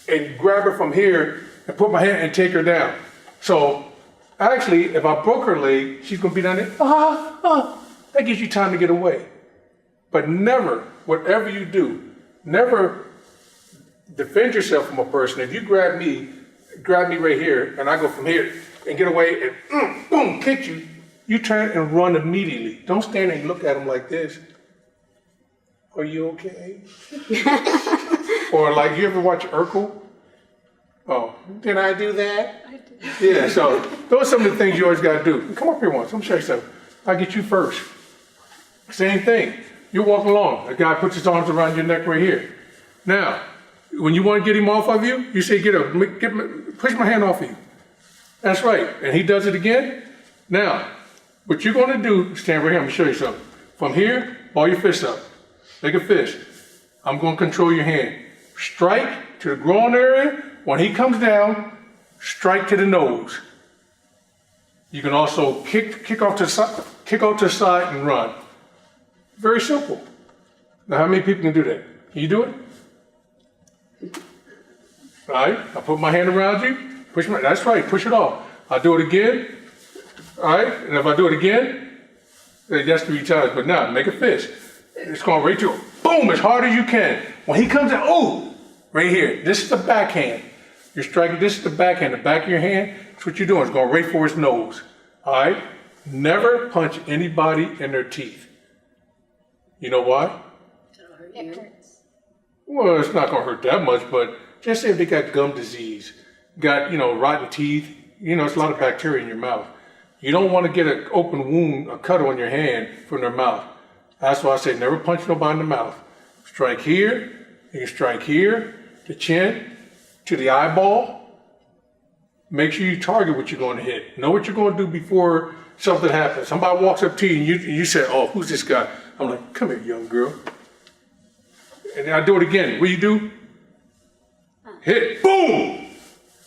and grab her from here and put my hand and take her down. So actually, if I broke her leg, she's going to be down there. That gives you time to get away. But never, whatever you do, never defend yourself from a person. If you grab me right here, and I go from here and get away and boom, kick you, you turn and run immediately. Don't stand and look at them like this. Are you okay? Or like, you ever watch Urkel? Oh, did I do that? I did. Yeah, so those are some of the things you always got to do. Come up here once, let me show you something. I'll get you first. Same thing. You're walking along. A guy puts his arms around your neck right here. Now, When you want to get him off of you, you say, push my hand off of you. That's right. And he does it again. Now, what you're going to do, stand right here, I'm going to show you something. From here, ball your fist up. Make a fist. I'm going to control your hand. Strike to the groin area. When he comes down, strike to the nose. You can also kick off to the side and run. Very simple. Now, how many people can do that? Can you do it? All right, I put my hand around you, that's right, push it off. I'll do it again, all right, and if I do it again, that's 3 times, but now, make a fist. It's going right to it, boom, as hard as you can. When he comes out, oh, right here, this is the backhand. You're striking, this is the backhand, the back of your hand, that's what you're doing, it's going right for his nose, all right? Never punch anybody in their teeth. You know why? It hurts. Well, it's not going to hurt that much, but just say if they got gum disease, got, rotten teeth, it's a lot of bacteria in your mouth. You don't want to get an open wound, a cut on your hand from their mouth. That's why I say never punch nobody in the mouth. Strike here, you can strike here, the chin, to the eyeball. Make sure you target what you're going to hit. Know what you're going to do before something happens. Somebody walks up to you and you say, oh, who's this guy? I'm like, come here, young girl. And then I do it again. What do you do? Hit. Boom!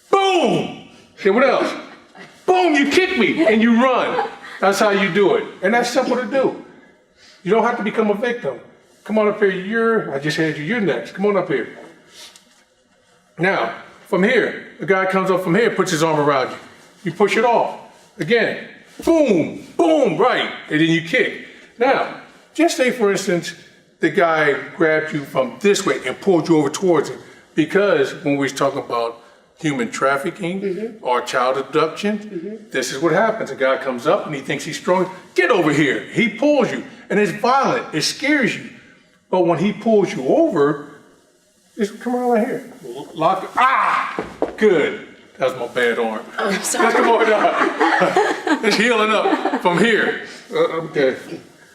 Boom! Okay, what else? Boom, you kick me and you run. That's how you do it. And that's simple to do. You don't have to become a victim. Come on up here. I just had you. You're next. Come on up here. Now, from here, the guy comes up from here, puts his arm around you. You push it off. Again. Boom! Boom! Right. And then you kick. Now, just say, for instance, the guy grabbed you from this way and pulled you over towards him. Because when we're talking about human trafficking or child abduction, this is what happens. A guy comes up and he thinks he's strong. Get over here. He pulls you. And it's violent. It scares you. But when he pulls you over, just come around right here. Lock. Ah! Good. That was my bad arm. Oh, I'm sorry. Come on down. It's healing up from here. Okay.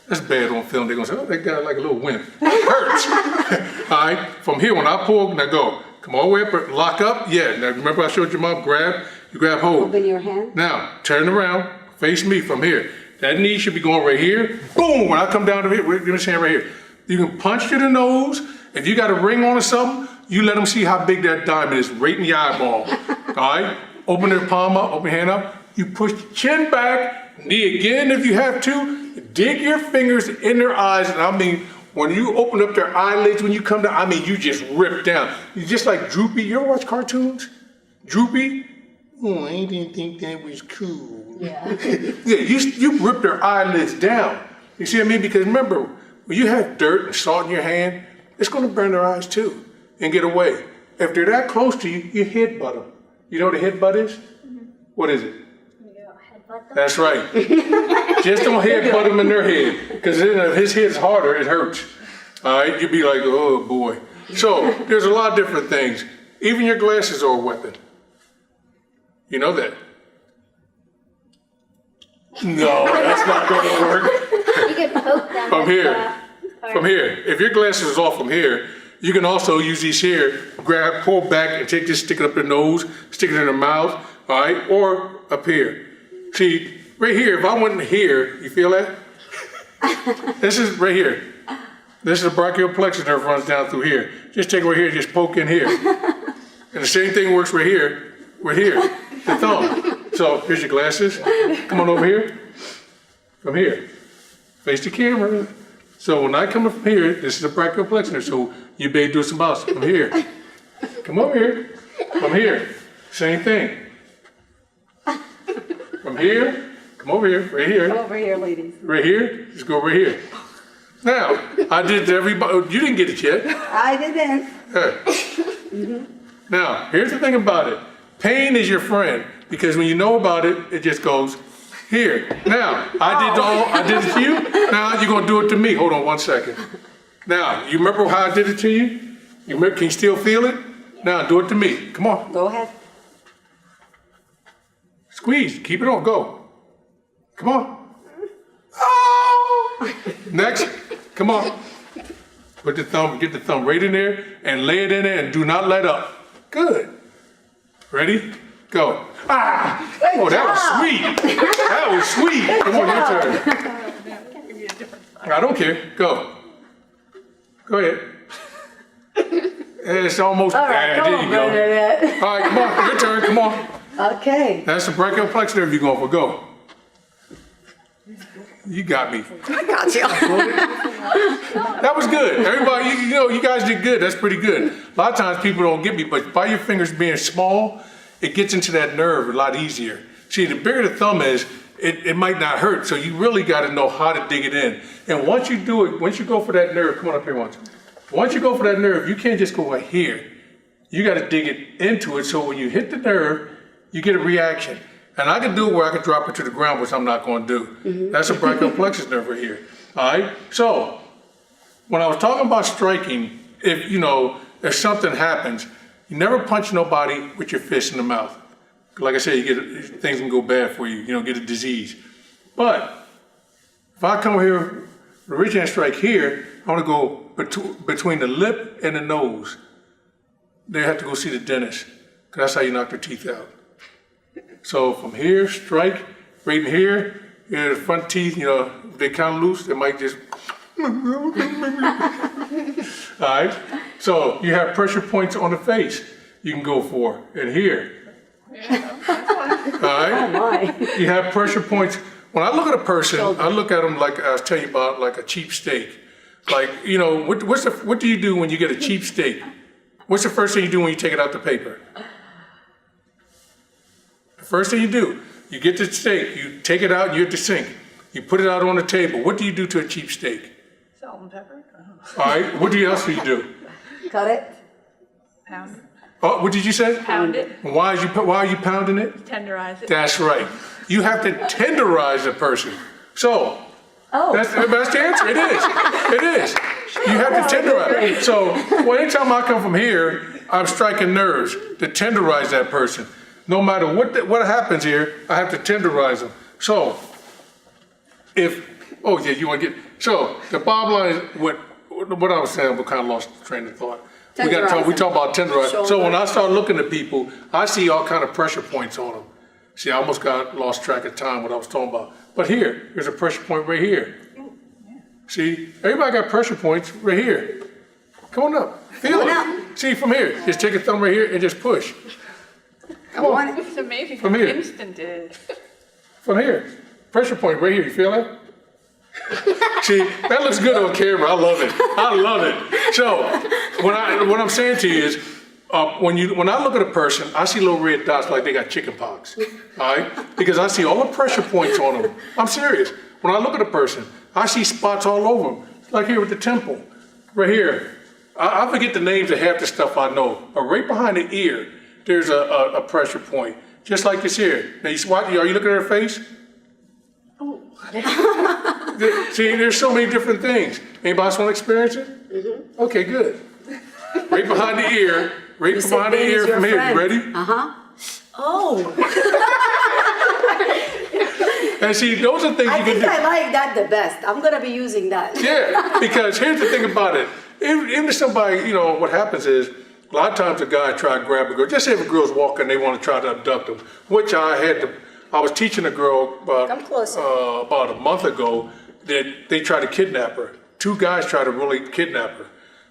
That's bad on film. They're going to say, oh, that guy like a little wimp. It hurts. All right. From here, when I pull, now go. Come all the way up, lock up. Yeah. Now, remember I showed your mom, you grab hold. Open your hand. Now, turn around, face me from here. That knee should be going right here. Boom. When I come down to here, give me this hand right here. You can punch to the nose. If you got a ring on or something, you let them see how big that diamond is right in the eyeball. All right. Open their palm up, open your hand up. You push the chin back, knee again if you have to. Dig your fingers in their eyes, and I mean, when you open up their eyelids, when you come down, I mean, you just rip down. You just like Droopy. You ever watch cartoons? Droopy? Oh, I didn't think that was cool. Yeah. Yeah, you rip their eyelids down. You see what I mean? Because remember, when you have dirt and salt in your hand, it's going to burn their eyes too and get away. If they're that close to you, you headbutt them. You know what a headbutt is? What is it? That's right. Just don't headbutt them in their head, because if his head's harder, it hurts. All right, you'd be like, oh boy. So there's a lot of different things. Even your glasses are a weapon. You know that? No, that's not going to work. You can poke them. From here. From here. If your glasses is off from here, you can also use these here, grab, pull back, and take this, stick it up their nose, stick it in their mouth, all right, or up here. See, right here, if I went in here, you feel that? This is right here. This is the brachial plexus nerve runs down through here. Just take it right here, just poke in here. And the same thing works right here, the thumb. So here's your glasses. Come on over here. From here. Face the camera. So when I come up from here, this is the brachial plexus nerve. So you better do some else. From here. Come over here. From here. Same thing. From here, come over here, right here. Over here, ladies. Right here, just go right here. Now, I did to everybody. You didn't get it yet. I didn't. Now, here's the thing about it. Pain is your friend, because when you know about it, it just goes here. Now, I did it to you. Now you're gonna do it to me. Hold on 1 second. Now, you remember how I did it to you? You remember? Can you still feel it? Now, do it to me. Come on. Go ahead. Squeeze. Keep it on. Go. Come on. Oh! Next. Come on. Get the thumb right in there and lay it in there and do not let up. Good. Ready? Go. Ah! Oh, that was sweet. That was sweet. Come on, your turn. I don't care. Go. Go ahead. It's almost. All right, there you go. All right, come on. Your turn. Come on. Okay. That's the brachioplex nerve you're going for. Go. You got me. I got you. That was good. Everybody, you guys did good. That's pretty good. A lot of times people don't get me, but by your fingers being small, it gets into that nerve a lot easier. See, the bigger the thumb is, it might not hurt. So you really got to know how to dig it in. And once you do it, once you go for that nerve, come on up here once. Once you go for that nerve, you can't just go right here. You got to dig it into it. So when you hit the nerve, you get a reaction. And I can do it where I can drop it to the ground, which I'm not going to do. Mm-hmm. That's a brachioplexus nerve right here. All right. So when I was talking about striking, if something happens, you never punch nobody with your fist in the mouth. Like I said, things can go bad for you. Get a disease. But if I come here, the ridge hand strike here, I want to go between the lip and the nose. They have to go see the dentist, because that's how you knock their teeth out. So from here, strike, right in here, the front teeth, if they kind of loose, they might just. All right. So you have pressure points on the face you can go for, and here. All right. You have pressure points. When I look at a person, I look at them like I was telling you about, like a cheap steak. Like, what do you do when you get a cheap steak? What's the first thing you do when you take it out the paper? The first thing you do, you get the steak, you take it out, you're at the sink. You put it out on the table. What do you do to a cheap steak? Salt and pepper. All right. What else do you do? Cut it. Pound it. Oh, what did you say? Pound it. Why are you pounding it? Tenderize it. That's right. You have to tenderize a person. So that's the answer. It is. It is. You have to tenderize. So anytime I come from here, I'm striking nerves to tenderize that person. No matter what happens here, I have to tenderize them. So the bottom line is what I was saying. We kind of lost the train of thought. We talk about tenderize. So when I start looking at people, I see all kind of pressure points on them. See, I almost lost track of time what I was talking about. But here's a pressure point right here. See, everybody got pressure points right here. Come on up. Feel it. See, from here. Just take a thumb right here and just push. Come on. It's amazing from how here. instant it is. From here. Pressure point right here. You feel that? See, that looks good on camera. I love it. I love it. So, what I'm saying to you is, when I look at a person, I see little red dots like they got chicken pox. All right? Because I see all the pressure points on them. I'm serious. When I look at a person, I see spots all over them. Like here with the temple. Right here. I forget the names of half the stuff I know. But right behind the ear, there's a pressure point. Just like this here. Now, are you looking at her face? Oh. See, there's so many different things. Anybody else want to experience it? Mm-hmm. Okay, good. Right behind the ear. Right behind the ear from here. You ready? Uh-huh. Oh. And see, those are things you can do. I like that the best. I'm going to be using that. Yeah, because here's the thing about it. Even if somebody, what happens is, a lot of times a guy try to grab a girl. Just say if a girl's walking, they want to try to abduct them, which I was teaching a girl about a month ago that they tried to kidnap her. 2 guys tried to really kidnap her.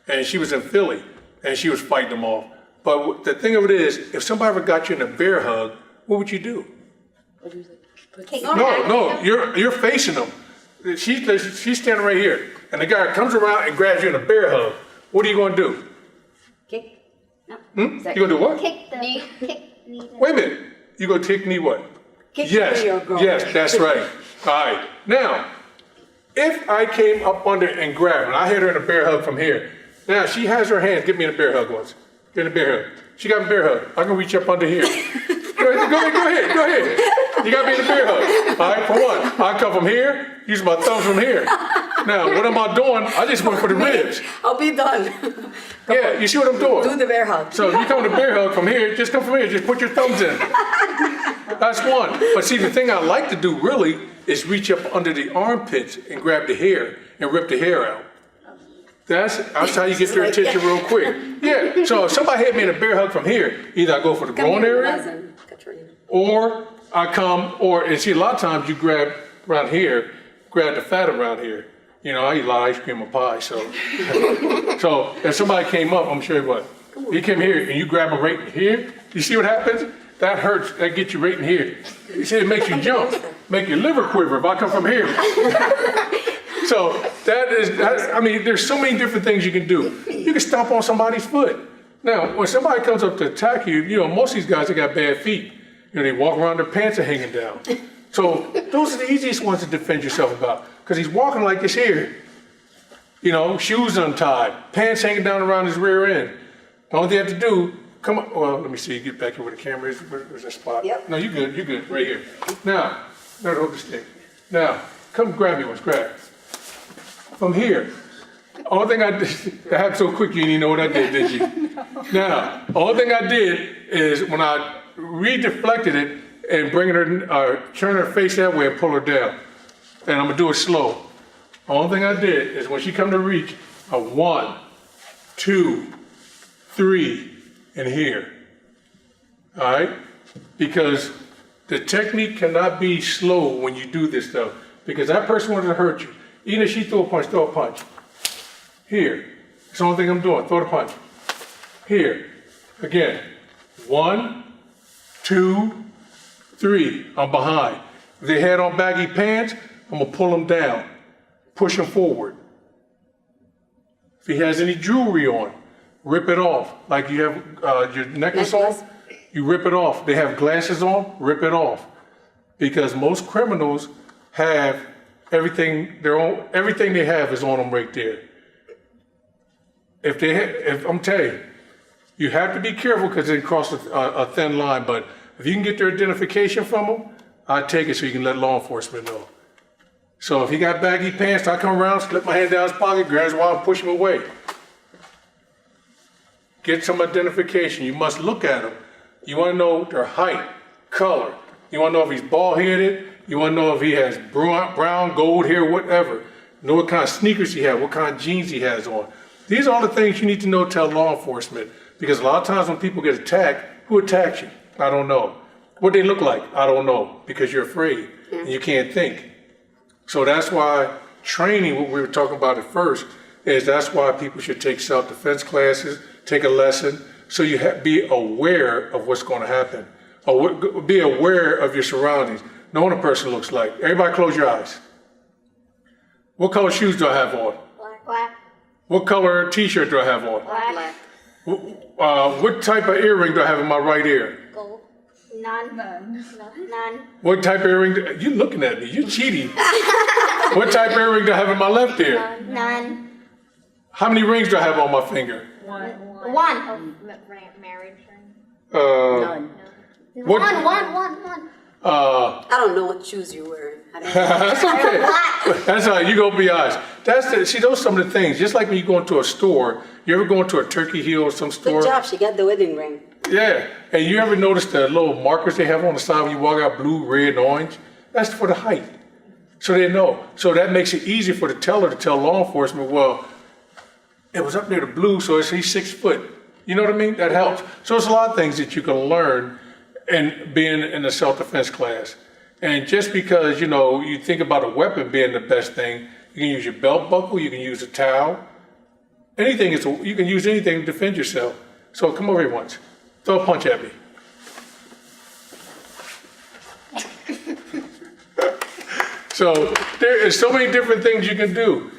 And she was in Philly, and she was fighting them off. But the thing of it is, if somebody ever got you in a bear hug, what would you do? No, you're facing them. She's standing right here, and the guy comes around and grabs you in a bear hug. What are you going to do? Kick. No. You going to do what? Kick the knee. Wait a minute. You going to kick knee what? Kick yes, your girl. yes, that's right. All right. Now, if I came up under and grabbed her, and I hit her in a bear hug from here. Now, she has her hands. Give me in a bear hug once. Get in a bear hug. She got a bear hug. I can reach up under here. Go ahead. You got me in a bear hug. All right, for what? I come from here, use my thumbs from here. Now, what am I doing? I just went for the ribs. I'll be done. Yeah, you see what I'm doing? Do the bear hug. So you come to bear hug from here, just come from here, just put your thumbs in. That's one. But see, the thing I like to do really is reach up under the armpits and grab the hair and rip the hair out. That's how you get their attention real quick. Yeah, so if somebody hit me in a bear hug from here, either I go for the groin area, or I come, and see, a lot of times you grab around here, grab the fat around here. You know, I eat a lot of ice cream and pie, so. So if somebody came up, I'm sure what? He came here and you grab him right here, you see what happens? That hurts, that gets you right in here. You see, it makes you jump, make your liver quiver if I come from here. So I mean, there's so many different things you can do. You can stomp on somebody's foot. Now, when somebody comes up to attack you, you know, most of these guys, they got bad feet. You know, they walk around, their pants are hanging down. So those are the easiest ones to defend yourself about. Because he's walking like this here. You know, shoes untied, pants hanging down around his rear end. The only thing you have to do, come on, well, let me see, get back here where the camera is. Where's that spot? Yep. No, you're good, right here. Now, hold the stick. Now, come grab me once, grab. From here. Only thing I did, that happened so quick you didn't even know what I did you? No. Now, only thing I did is when I re-deflected it and bring her, turn her face that way and pull her down. And I'm gonna do it slow. Only thing I did is when she come to reach, a 1, 2, 3, and here. All right? Because the technique cannot be slow when you do this stuff. Because that person wanted to hurt you. Even if she throw a punch. Here. That's the only thing I'm doing. Throw the punch. Here. Again. 1, 2, 3. I'm behind. If they had on baggy pants, I'm going to pull them down. Push them forward. If he has any jewelry on, rip it off. Like you have your necklace on, you rip it off. They have glasses on, rip it off. Because most criminals have everything they have is on them right there. If I'm telling you have to be careful because they cross a thin line, but if you can get their identification from them, I'd take it so you can let law enforcement know. So if he got baggy pants, I come around, slip my hand down his pocket, grab his wallet, push him away. Get some identification. You must look at him. You want to know their height, color. You want to know if he's bald-headed. You want to know if he has brown, gold hair, whatever. Know what kind of sneakers he has, what kind of jeans he has on. These are all the things you need to know to tell law enforcement. Because a lot of times when people get attacked, who attacked you? I don't know. What they look like? I don't know. Because you're afraid and you can't think. So that's why training, what we were talking about at first, is that's why people should take self-defense classes, take a lesson, so you be aware of what's going to happen. Or be aware of your surroundings. Know what a person looks like. Everybody close your eyes. What color shoes do I have on? Black. What color t-shirt do I have on? Black. What type of earring do I have in my right ear? Gold. None. What type of earring? You looking at me? You cheating. What type of earring do I have in my left ear? None. How many rings do I have on my finger? One. Marriage ring. None. What? One. I don't know what shoes you're wearing. That's okay. That's all right. You go be honest. See, those are some of the things. Just like when you go into a store, you ever go into a Turkey Hill or some store? Good job. She got the wedding ring. Yeah. And you ever notice the little markers they have on the side when you walk out, blue, red, and orange? That's for the height. So they know. So that makes it easy for the teller to tell law enforcement, well, it was up near the blue, so he's 6 foot. You know what I mean? That helps. So it's a lot of things that you can learn in being in a self-defense class. And just because, you think about a weapon being the best thing, you can use your belt buckle, you can use a towel. You can use anything to defend yourself. So come over here once. Throw a punch at me. So there is so many different things you can do.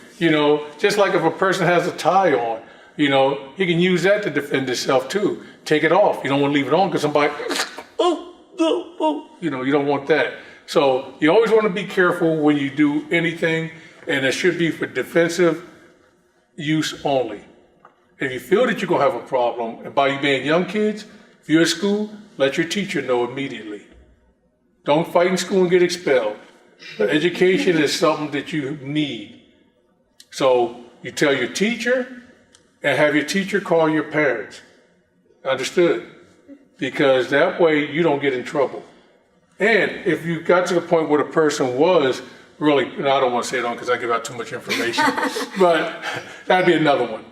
Just like if a person has a tie on, he can use that to defend himself too. Take it off. You don't want to leave it on because somebody, you don't want that. So you always want to be careful when you do anything, and it should be for defensive use only. If you feel that you're going to have a problem, and by you being young kids, if you're at school, let your teacher know immediately. Don't fight in school and get expelled. Education is something that you need. So you tell your teacher and have your teacher call your parents. Understood? Because that way you don't get in trouble. And if you got to the point where the person was really, no, I don't want to say it on because I give out too much information, but that'd be another one.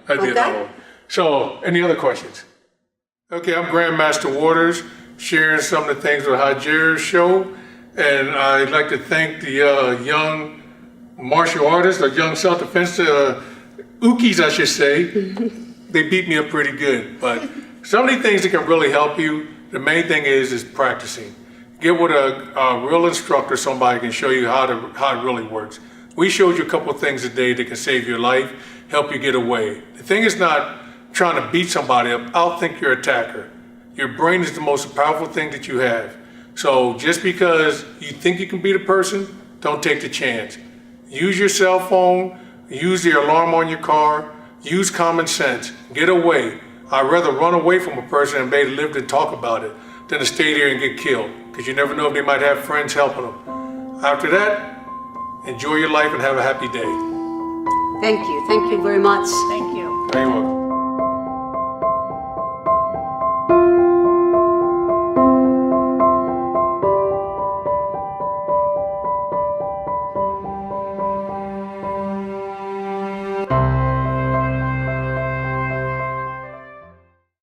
So, any other questions? Okay, I'm Grandmaster Waters, sharing some of the things with Hagir Show, and I'd like to thank the young martial artists, the young self-defense, Ukis, I should say. They beat me up pretty good, but some of the things that can really help you, the main thing is practicing. Get with a real instructor, somebody can show you how it really works. We showed you a couple of things today that can save your life, help you get away. The thing is not trying to beat somebody up, outthink your attacker. Your brain is the most powerful thing that you have. So just because you think you can beat a person, don't take the chance. Use your cell phone, use the alarm on your car, use common sense, get away. I'd rather run away from a person and maybe live and talk about it than to stay there and get killed, because you never know if they might have friends helping them. After that, enjoy your life and have a happy day. Thank you very much. Thank you. Very welcome.